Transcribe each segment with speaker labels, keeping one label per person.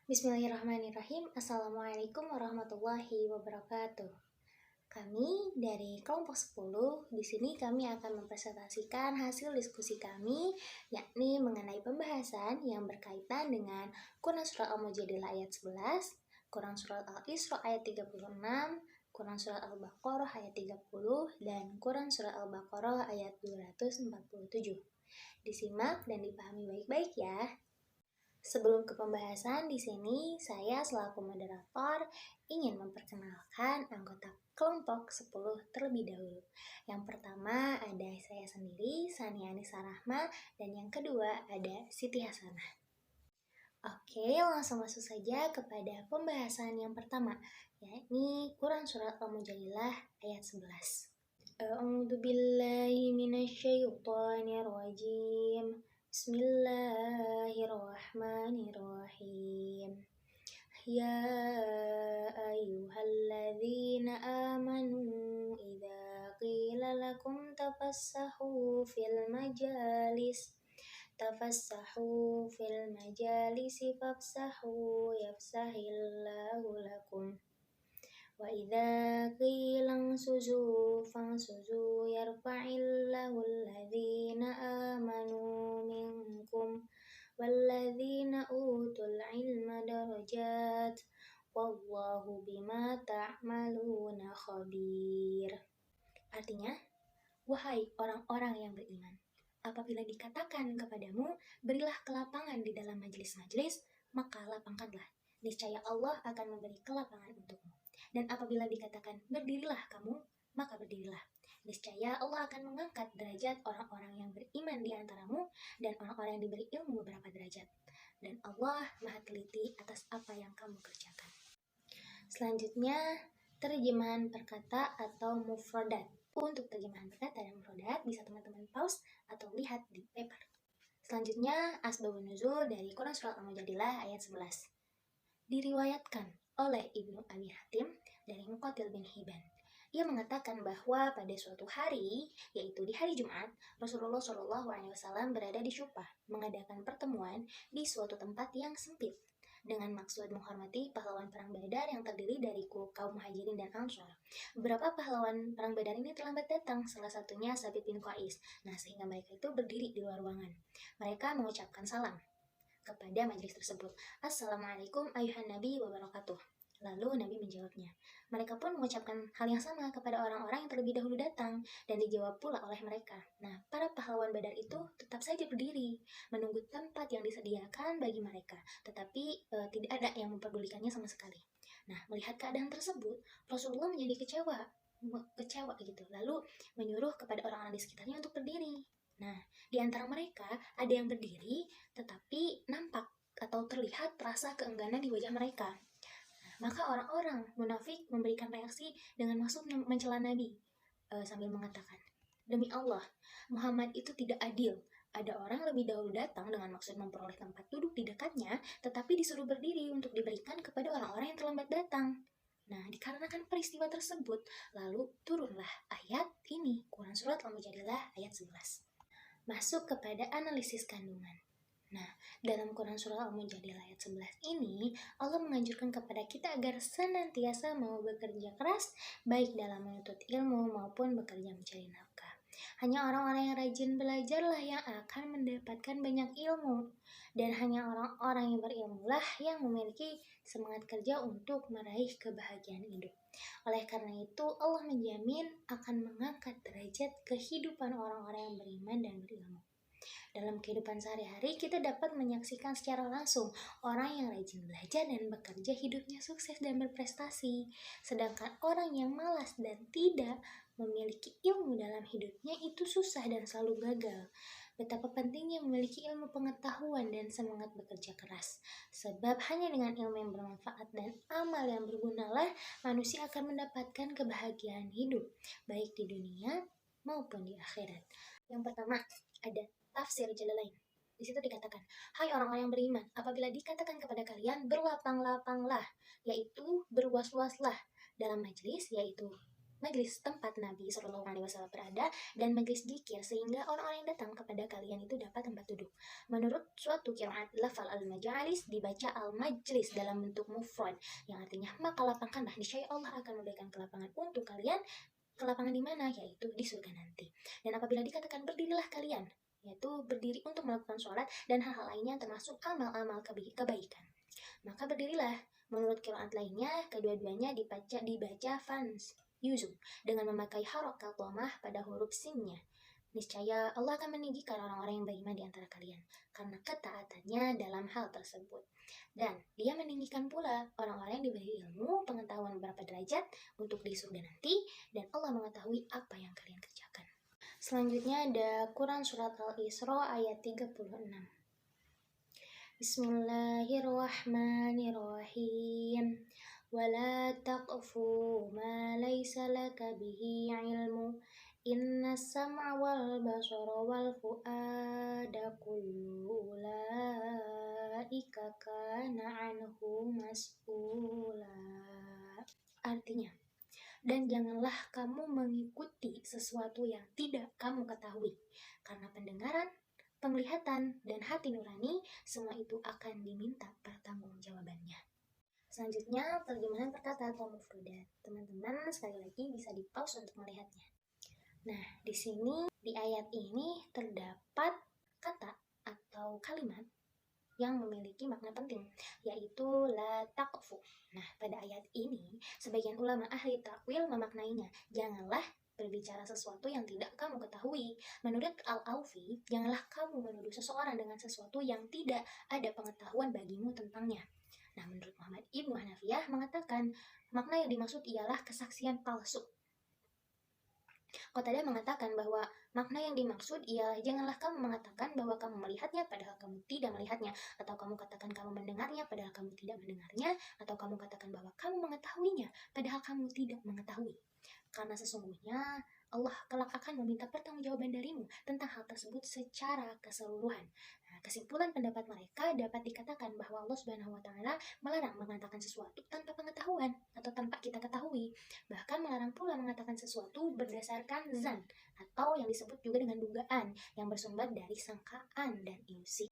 Speaker 1: Bismillahirrahmanirrahim. Assalamualaikum warahmatullahi wabarakatuh. Kami dari kelompok 10, di sini kami akan mempresentasikan hasil diskusi kami, yakni mengenai pembahasan yang berkaitan dengan Quran Surat Al-Mujadilah ayat 11, Quran Surat Al-Isra ayat 36, Quran Surat Al-Baqarah ayat 30, dan Quran Surat Al-Baqarah ayat 247. Disimak dan dipahami baik-baik ya. Sebelum ke pembahasan di sini, saya selaku moderator ingin memperkenalkan anggota kelompok 10 terlebih dahulu. Yang pertama ada saya sendiri, Sania Anissa Rahma, dan yang kedua ada Siti Hasanah. Oke, langsung masuk saja kepada pembahasan yang pertama, yakni Quran Surat Al-Mujadilah ayat 11. A'udzu billahi minasyaitonir rajim. Bismillahirrahmanirrahim. Ya ayyuhalladzina amanu idza qila lakum tafassahu fil majalisi fafsahu yafsahillahu lakum. Wa idza qila ansuzu fansuzu yarfa'illahu alladzina amanu minkum walladzina utul ilma darajat wallahu bima ta'maluna khabir. Artinya, wahai orang-orang yang beriman, apabila dikatakan kepadamu, berilah kelapangan di dalam majelis-majelis, maka lapangkanlah. Niscaya Allah akan memberi kelapangan untukmu. Dan apabila dikatakan berdirilah kamu, maka berdirilah. Niscaya Allah akan mengangkat derajat orang-orang yang beriman di antaramu dan orang-orang yang diberi ilmu beberapa derajat. Dan Allah Maha teliti atas apa yang kamu kerjakan. Selanjutnya, terjemahan perkata atau mufradat. Untuk terjemahan perkata dan mufradat bisa teman-teman pause atau lihat di paper. Selanjutnya, asbabun nuzul dari Quran Surat Al-Mujadilah ayat 11. Diriwayatkan oleh Ibnu Abi Hatim dari Muqatil bin Hibban. Ia mengatakan bahwa pada suatu hari, yaitu di hari Jumat, Rasulullah SAW berada di Syufah, mengadakan pertemuan di suatu tempat yang sempit, dengan maksud menghormati pahlawan perang Badar yang terdiri dari kaum Muhajirin dan Ansor. Beberapa pahlawan perang Badar ini terlambat datang, salah satunya Sabit bin Qais. Nah, sehingga mereka itu berdiri di luar ruangan. Mereka mengucapkan salam kepada majelis tersebut. Assalamualaikum ayuhan nabi wabarakatuh. Lalu Nabi menjawabnya. Mereka pun mengucapkan hal yang sama kepada orang-orang yang terlebih dahulu datang dan dijawab pula oleh mereka. Nah, para pahlawan Badar itu tetap saja berdiri menunggu tempat yang disediakan bagi mereka, tetapi tidak ada yang memperdulikannya sama sekali. Nah, melihat keadaan tersebut, Rasulullah menjadi kecewa gitu. Lalu menyuruh kepada orang-orang di sekitarnya untuk berdiri. Nah, di antara mereka ada yang berdiri, tetapi nampak atau terlihat rasa keengganan di wajah mereka. Maka orang-orang munafik memberikan reaksi dengan maksud mencela Nabi sambil mengatakan, demi Allah, Muhammad itu tidak adil. Ada orang lebih dahulu datang dengan maksud memperoleh tempat duduk di dekatnya, tetapi disuruh berdiri untuk diberikan kepada orang-orang yang terlambat datang. Nah, dikarenakan peristiwa tersebut, lalu turunlah ayat ini, Quran Surat Al-Mujadilah ayat 11. Masuk kepada analisis kandungan. Nah, dalam Quran Surah Al-Mujadilah ayat 11 ini, Allah menganjurkan kepada kita agar senantiasa mau bekerja keras, baik dalam menuntut ilmu maupun bekerja mencari nafkah. Hanya orang-orang yang rajin belajarlah yang akan mendapatkan banyak ilmu. Dan hanya orang-orang yang berilmulah yang memiliki semangat kerja untuk meraih kebahagiaan hidup. Oleh karena itu, Allah menjamin akan mengangkat derajat kehidupan orang-orang yang beriman dan berilmu. Dalam kehidupan sehari-hari, kita dapat menyaksikan secara langsung orang yang rajin belajar dan bekerja hidupnya sukses dan berprestasi. Sedangkan orang yang malas dan tidak memiliki ilmu dalam hidupnya itu susah dan selalu gagal. Betapa pentingnya memiliki ilmu pengetahuan dan semangat bekerja keras. Sebab hanya dengan ilmu yang bermanfaat dan amal yang bergunalah manusia akan mendapatkan kebahagiaan hidup, baik di dunia maupun di akhirat. Yang pertama, ada tafsir Jalalain. Di situ dikatakan, hai orang-orang yang beriman, apabila dikatakan kepada kalian berlapang-lapanglah, yaitu berwas-waslah dalam majelis, yaitu majlis tempat Nabi Shallallahu Alaihi Wasallam berada dan majlis dzikir sehingga orang-orang yang datang kepada kalian itu dapat tempat duduk. Menurut suatu qiraat, lafal al-majalis dibaca al-majlis dalam bentuk mufrad yang artinya maka lapangkanlah, niscaya Allah akan memberikan kelapangan untuk kalian. Kelapangan di mana? Yaitu di surga nanti. Dan apabila dikatakan berdirilah kalian, yaitu berdiri untuk melakukan sholat dan hal-hal lainnya termasuk amal-amal kebaikan, maka berdirilah. Menurut qiraat lainnya, kedua-duanya dibaca fans yuzu dengan memakai harokat dhamah pada huruf sinnya. Niscaya Allah akan meninggikan orang-orang yang beriman di antara kalian karena ketaatannya dalam hal tersebut. Dan dia meninggikan pula orang-orang yang diberi ilmu, pengetahuan beberapa derajat untuk di surga nanti, dan Allah mengetahui apa yang kalian kerjakan. Selanjutnya ada Quran Surat Al-Isra ayat 36. Bismillahirrahmanirrahim. Wala taqfu ma laysa laka bihi ilmu. Inna sam'a wal basara wal fu'ada kullu ulaika kana anhu mas'ula. Artinya, dan janganlah kamu mengikuti sesuatu yang tidak kamu ketahui, karena pendengaran, penglihatan, dan hati nurani, semua itu akan diminta pertanggungjawabannya. Selanjutnya, terjemahan perkata atau mufradat. Teman-teman sekali lagi bisa di-pause untuk melihatnya. Nah, di sini, di ayat ini terdapat kata atau kalimat yang memiliki makna penting, yaitu la taqfu. Nah, pada ayat ini, sebagian ulama ahli takwil memaknainya, janganlah berbicara sesuatu yang tidak kamu ketahui. Menurut Al-Aufi, janganlah kamu menuduh seseorang dengan sesuatu yang tidak ada pengetahuan bagimu tentangnya. Nah, menurut Muhammad Ibnu Hanafiyah mengatakan, makna yang dimaksud ialah kesaksian palsu. Qatadah mengatakan bahwa makna yang dimaksud ialah janganlah kamu mengatakan bahwa kamu melihatnya padahal kamu tidak melihatnya, atau kamu katakan kamu mendengarnya padahal kamu tidak mendengarnya, atau kamu katakan bahwa kamu mengetahuinya padahal kamu tidak mengetahui. Karena sesungguhnya Allah kelak akan meminta pertanggungjawaban darimu tentang hal tersebut secara keseluruhan. Nah, kesimpulan pendapat mereka dapat dikatakan bahwa Allah Subhanahu wa Ta'ala melarang mengatakan sesuatu tanpa pengetahuan atau tanpa kita ketahui. Bahkan melarang pula mengatakan sesuatu berdasarkan zan atau yang disebut juga dengan dugaan yang bersumber dari sangkaan dan ilusi.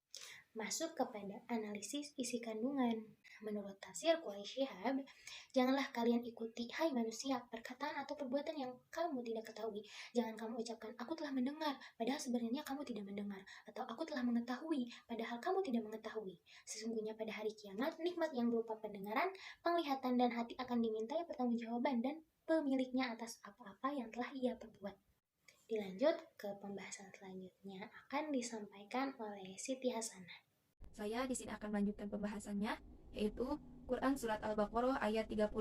Speaker 1: Masuk kepada analisis isi kandungan. Menurut tafsir Quraisy Shihab, janganlah kalian ikuti, hai manusia, perkataan atau perbuatan yang kamu tidak ketahui. Jangan kamu ucapkan, aku telah mendengar, padahal sebenarnya kamu tidak mendengar. Atau aku telah mengetahui, padahal kamu tidak mengetahui. Sesungguhnya pada hari kiamat, nikmat yang berupa pendengaran, penglihatan, dan hati akan dimintai pertanggungjawaban dan pemiliknya atas apa-apa yang telah ia perbuat. Dilanjut ke pembahasan selanjutnya akan disampaikan oleh Siti Hasanah.
Speaker 2: Saya di sini akan melanjutkan pembahasannya, yaitu Quran Surat Al-Baqarah ayat 30.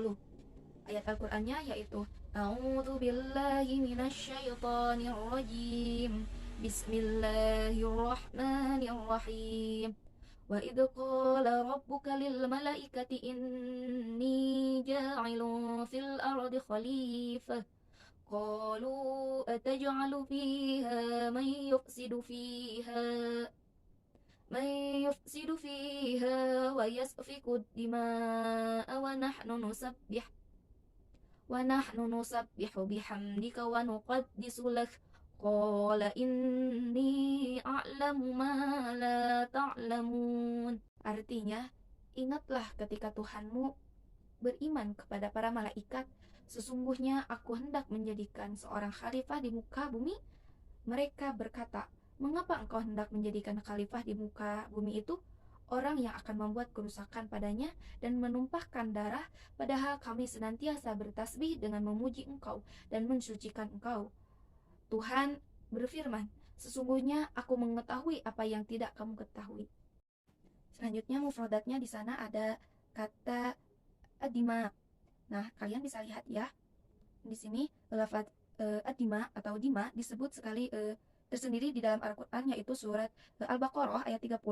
Speaker 2: Ayat Al-Qurannya yaitu A'udzu billahi minasyaitonir rajim. Bismillahirrahmanirrahim. Wa idh qala rabbuka lil malaikati inni ja'ilun fil ardi khalifah. Qalu ataj'alu fiha man yufsidu fiha wa yasfiku dima'a wa nahnu nusabbihu bihamdika wa nuqaddisu lak. Qala inni a'lamu ma la ta'lamun. Artinya, ingatlah ketika Tuhanmu beriman kepada para malaikat, sesungguhnya aku hendak menjadikan seorang khalifah di muka bumi. Mereka berkata, mengapa engkau hendak menjadikan khalifah di muka bumi itu? Orang yang akan membuat kerusakan padanya dan menumpahkan darah, padahal kami senantiasa bertasbih dengan memuji engkau dan mensucikan engkau. Tuhan berfirman, sesungguhnya aku mengetahui apa yang tidak kamu ketahui. Selanjutnya mufradatnya di sana ada kata adima. Nah, kalian bisa lihat ya. Di sini lafaz adima atau dima disebut sekali tersendiri di dalam Al-Quran, yaitu surat Al-Baqarah ayat 30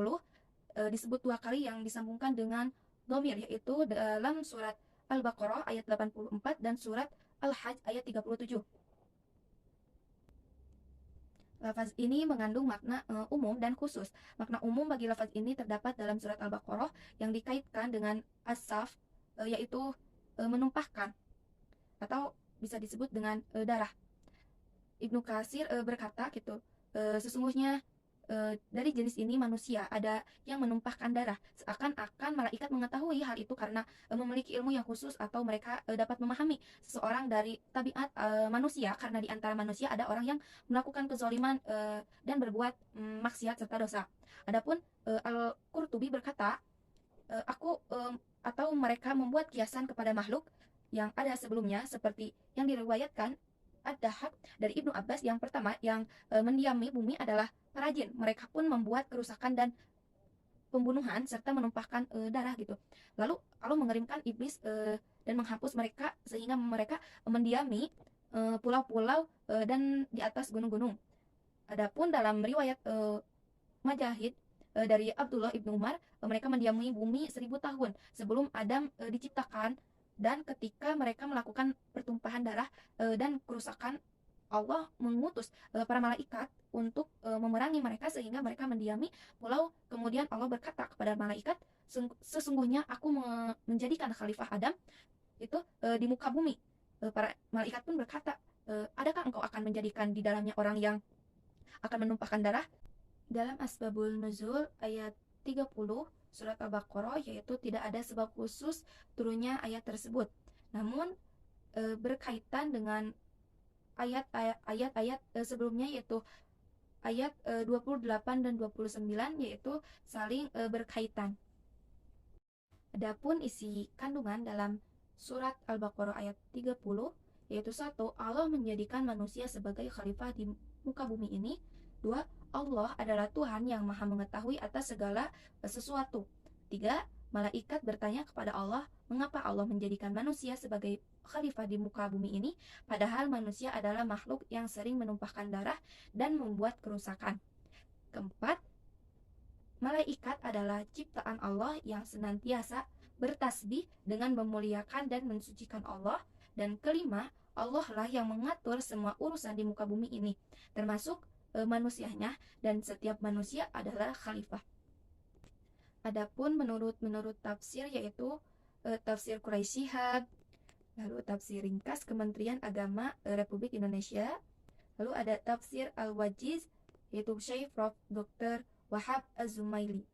Speaker 2: disebut 2 kali yang disambungkan dengan dhamir, yaitu dalam surat Al-Baqarah ayat 84 dan surat Al-Hajj ayat 37. Lafaz ini mengandung makna umum dan khusus. Makna umum bagi lafaz ini terdapat dalam surat Al-Baqarah yang dikaitkan dengan as-saf, yaitu menumpahkan atau bisa disebut dengan darah. Ibnu Katsir berkata gitu, sesungguhnya dari jenis ini manusia ada yang menumpahkan darah, seakan-akan malaikat mengetahui hal itu karena memiliki ilmu yang khusus, atau mereka dapat memahami seseorang dari tabiat manusia, karena di antara manusia ada orang yang melakukan kezaliman dan berbuat maksiat serta dosa. Adapun Al-Qurtubi berkata, atau mereka membuat kiasan kepada makhluk yang ada sebelumnya, seperti yang diriwayatkan Ad-Dahhak dari Ibnu Abbas. Yang pertama yang mendiami bumi adalah perajin. Mereka pun membuat kerusakan dan pembunuhan serta menumpahkan darah gitu. Lalu Allah mengirimkan iblis dan menghapus mereka, sehingga mereka mendiami pulau-pulau dan di atas gunung-gunung. Adapun dalam riwayat Majahid dari Abdullah ibnu Umar, mereka mendiami bumi 1000 tahun sebelum Adam diciptakan, dan ketika mereka melakukan pertumpahan darah dan kerusakan, Allah mengutus para malaikat untuk memerangi mereka sehingga mereka mendiami pulau. Kemudian Allah berkata kepada malaikat, sesungguhnya aku menjadikan khalifah Adam itu di muka bumi. Para malaikat pun berkata, adakah engkau akan menjadikan di dalamnya orang yang akan menumpahkan darah? Dalam Asbabul Nuzul ayat 30 surat Al-Baqarah, yaitu tidak ada sebab khusus turunnya ayat tersebut. Namun berkaitan dengan ayat-ayat sebelumnya, yaitu ayat 28 dan 29, yaitu saling berkaitan. Adapun isi kandungan dalam surat Al-Baqarah ayat 30, yaitu 1. Allah menjadikan manusia sebagai khalifah di muka bumi ini. 2. Allah adalah Tuhan yang maha mengetahui atas segala sesuatu. 3. Malaikat bertanya kepada Allah, mengapa Allah menjadikan manusia sebagai khalifah di muka bumi ini, padahal manusia adalah makhluk yang sering menumpahkan darah dan membuat kerusakan. 4. Malaikat adalah ciptaan Allah yang senantiasa bertasbih dengan memuliakan dan mensucikan Allah. Dan 5. Allah lah yang mengatur semua urusan di muka bumi ini, termasuk manusianya, dan setiap manusia adalah khalifah. Adapun menurut tafsir, yaitu tafsir Quraisy Shihab, lalu tafsir ringkas Kementerian Agama Republik Indonesia, lalu ada tafsir Al-Wajiz, yaitu Syekh Prof. Dr. Wahab Az-Zumaili.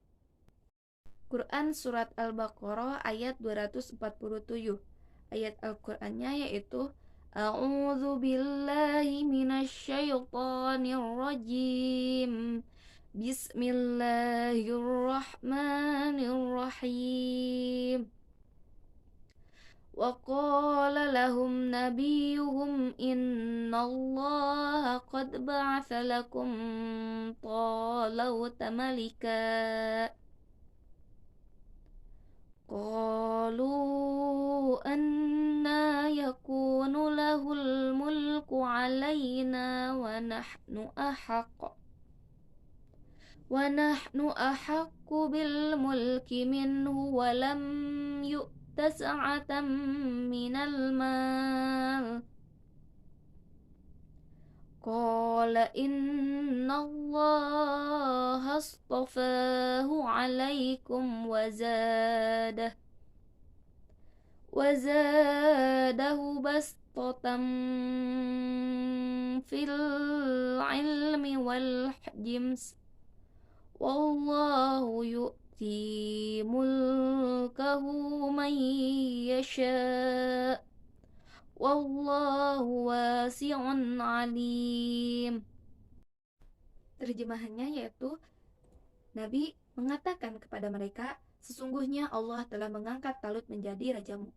Speaker 2: Quran surat Al-Baqarah ayat 247. Ayat Al-Qur'annya yaitu A'udzu billahi minasyaitonir rajim. Bismillahirrahmanirrahim. Wa qala lahum nabiyuhum innallaha qad ba'atsa lakum talawta malika. Qalu anna yakunu lahul mulku alaina wa nahnu ahaqqu bil mulki minhu wa lam yu'ta sa'atan minal mal. Qala innallaha astafahu alaikum wa zadahu bastatan fil ilmi wal hijms. Wallahu yu'ti mulkahu man yasha'. Wallahu wasi'un alim. Terjemahannya yaitu, Nabi mengatakan kepada mereka, sesungguhnya Allah telah mengangkat Talut menjadi rajamu.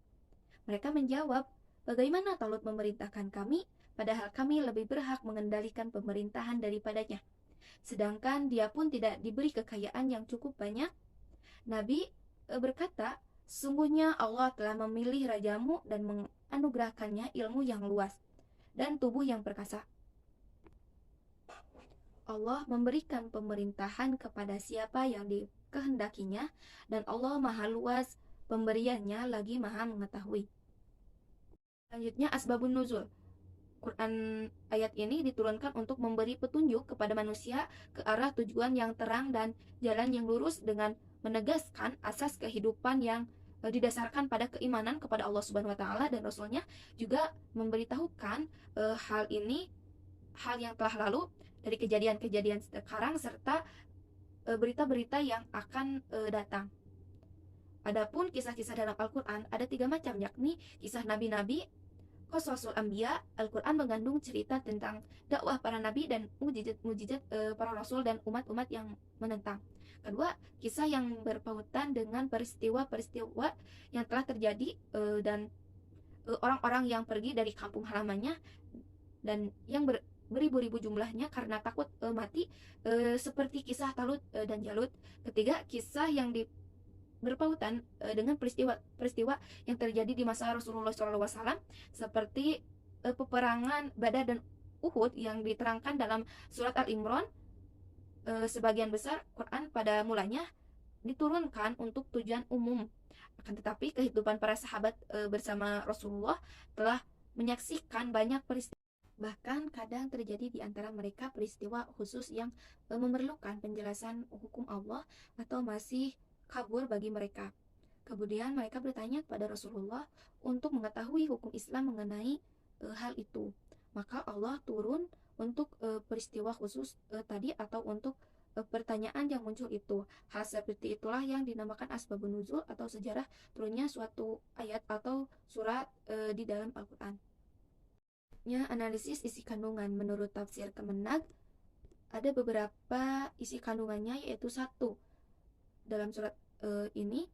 Speaker 2: Mereka menjawab, bagaimana Talut memerintahkan kami, padahal kami lebih berhak mengendalikan pemerintahan daripadanya, sedangkan dia pun tidak diberi kekayaan yang cukup banyak. Nabi berkata, sesungguhnya Allah telah memilih rajamu dan menganugerahkannya ilmu yang luas dan tubuh yang perkasa. Allah memberikan pemerintahan kepada siapa yang dikehendakinya, dan Allah maha luas pemberiannya lagi maha mengetahui. Selanjutnya Asbabun Nuzul. Quran ayat ini diturunkan untuk memberi petunjuk kepada manusia ke arah tujuan yang terang dan jalan yang lurus, dengan menegaskan asas kehidupan yang didasarkan pada keimanan kepada Allah Subhanahu wa taala, dan Rasulnya juga memberitahukan hal ini, hal yang telah lalu dari kejadian-kejadian sekarang serta berita-berita yang akan datang. Adapun kisah-kisah dalam Al-Quran ada 3 macam, yakni kisah nabi-nabi, Qasasul Anbiya. Al-Quran mengandung cerita tentang dakwah para nabi dan mujizat para rasul dan umat-umat yang menentang. Kedua, kisah yang berpautan dengan peristiwa-peristiwa yang telah terjadi dan orang-orang yang pergi dari kampung halamannya dan yang beribu-ribu jumlahnya karena takut mati, seperti kisah Talut dan Jalut. Ketiga, kisah yang berpautan dengan peristiwa yang terjadi di masa Rasulullah SAW, seperti peperangan Badar dan Uhud yang diterangkan dalam surat Al-Imran. Sebagian besar Quran pada mulanya diturunkan untuk tujuan umum, akan tetapi kehidupan para sahabat bersama Rasulullah telah menyaksikan banyak peristiwa. Bahkan kadang terjadi di antara mereka peristiwa khusus yang memerlukan penjelasan hukum Allah atau masih kabur bagi mereka. Kemudian mereka bertanya kepada Rasulullah untuk mengetahui hukum Islam mengenai hal itu. Maka Allah turun untuk peristiwa khusus tadi, atau untuk pertanyaan yang muncul itu. Hal seperti itulah yang dinamakan asbabun nuzul atau sejarah turunnya suatu ayat atau surat di dalam Al-Quran. Analisis isi kandungan. Menurut tafsir Kemenag, ada beberapa isi kandungannya, yaitu 1. Dalam surat ini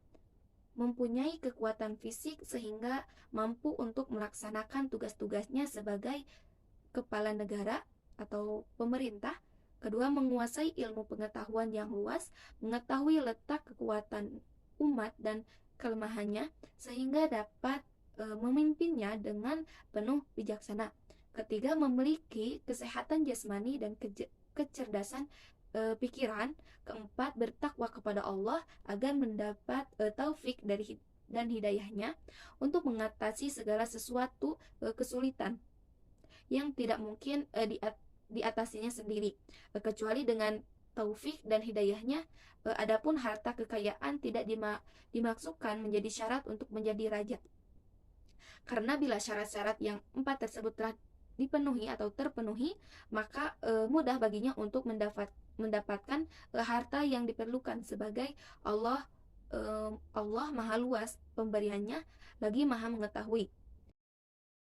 Speaker 2: mempunyai kekuatan fisik sehingga mampu untuk melaksanakan tugas-tugasnya sebagai kepala negara atau pemerintah. Kedua, menguasai ilmu pengetahuan yang luas, mengetahui letak kekuatan umat dan kelemahannya sehingga dapat memimpinnya dengan penuh bijaksana. Ketiga, memiliki kesehatan jasmani dan kecerdasan pikiran. Keempat, bertakwa kepada Allah agar mendapat taufik dan hidayahnya untuk mengatasi segala sesuatu kesulitan yang tidak mungkin diatasinya sendiri, kecuali dengan taufik dan hidayahnya. Adapun harta kekayaan tidak dimaksudkan menjadi syarat untuk menjadi raja, karena bila syarat-syarat yang 4 tersebut telah dipenuhi atau terpenuhi, maka mudah baginya untuk mendapatkan harta yang diperlukan, sebagai Allah Maha luas pemberiannya lagi Maha mengetahui.